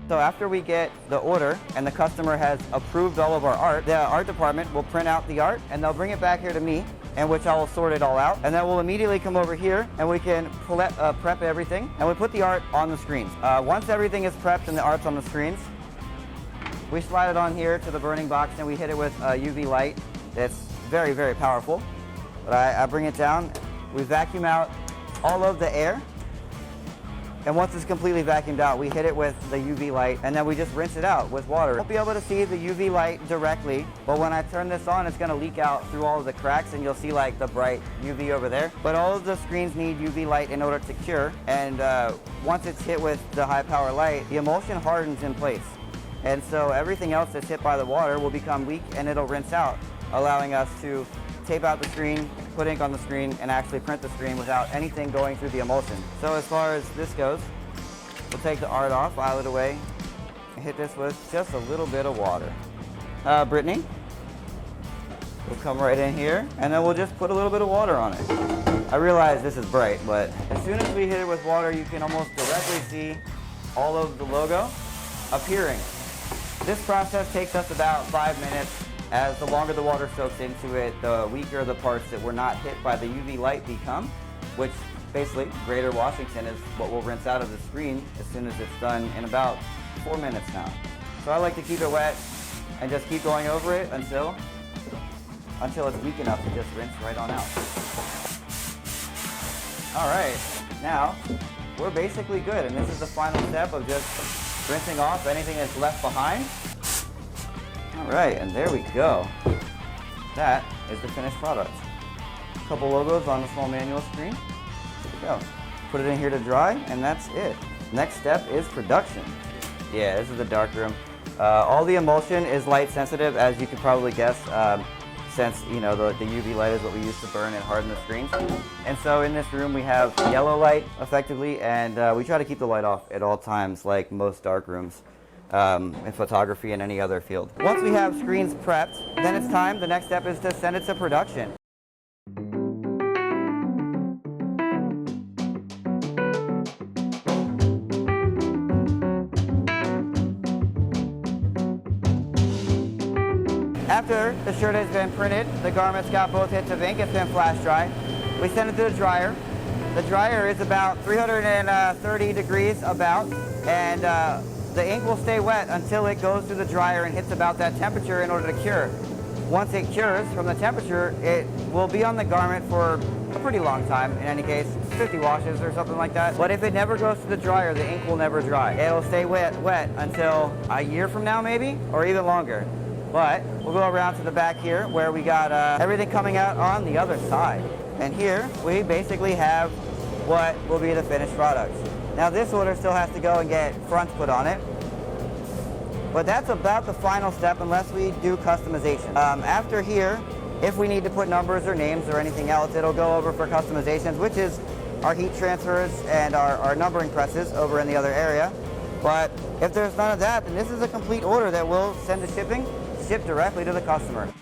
So after we get the order and the customer has approved all of our art, the art department will print out the art and they'll bring it back here to me, in which I will sort it all out. And then we'll immediately come over here and we can prep everything and we put the art on the screens. Once everything is prepped and the art's on the screens, we slide it on here to the burning box and we hit it with UV light. It's very, very powerful. But I bring it down, we vacuum out all of the air. And once it's completely vacuumed out, we hit it with the UV light and then we just rinse it out with water. You won't be able to see the UV light directly, but when I turn this on, it's gonna leak out through all of the cracks and you'll see like the bright UV over there. But all of the screens need UV light in order to cure. And once it's hit with the high power light, the emulsion hardens in place. And so everything else that's hit by the water will become weak and it'll rinse out, allowing us to tape out the screen, put ink on the screen, and actually print the screen without anything going through the emulsion. So as far as this goes, we'll take the art off, file it away, and hit this with just a little bit of water. Brittany, we'll come right in here, and then we'll just put a little bit of water on it. I realize this is bright, but as soon as we hit it with water, you can almost directly see all of the logo appearing. This process takes us about 5 minutes. As the longer the water soaks into it, the weaker the parts that were not hit by the UV light become, which basically, Greater Washington is what we'll rinse out of the screen as soon as it's done in about 4 minutes now. So I like to keep it wet and just keep going over it until it's weak enough to just rinse right on out. All right, now we're basically good, and this is the final step of just rinsing off anything that's left behind. All right, and there we go. That is the finished product. A couple logos on the small manual screen. There we go. Put it in here to dry, and that's it. Next step is production. Yeah, this is the darkroom. All the emulsion is light sensitive, as you could probably guess, since the UV light is what we use to burn and harden the screens. And so in this room we have yellow light, effectively, and we try to keep the light off at all times, like most dark rooms. In photography and any other field. Once we have screens prepped, then it's time. The next step is to send it to production. After the shirt has been printed, the garment's got both hits of ink, it's been flash dry. We send it to the dryer. The dryer is about 330 degrees about, and the ink will stay wet until it goes through the dryer and hits about that temperature in order to cure. Once it cures from the temperature, it will be on the garment for a pretty long time, in any case, 50 washes or something like that. But if it never goes to the dryer, the ink will never dry. It'll stay wet until a year from now maybe, or even longer. But we'll go around to the back here where we got everything coming out on the other side. And here we basically have what will be the finished product. Now this order still has to go and get fronts put on it, but that's about the final step unless we do customization. After here, if we need to put numbers or names or anything else, it'll go over for customizations, which is our heat transfers and our numbering presses over in the other area. But if there's none of that, then this is a complete order that we'll send to shipping, ship directly to the customer.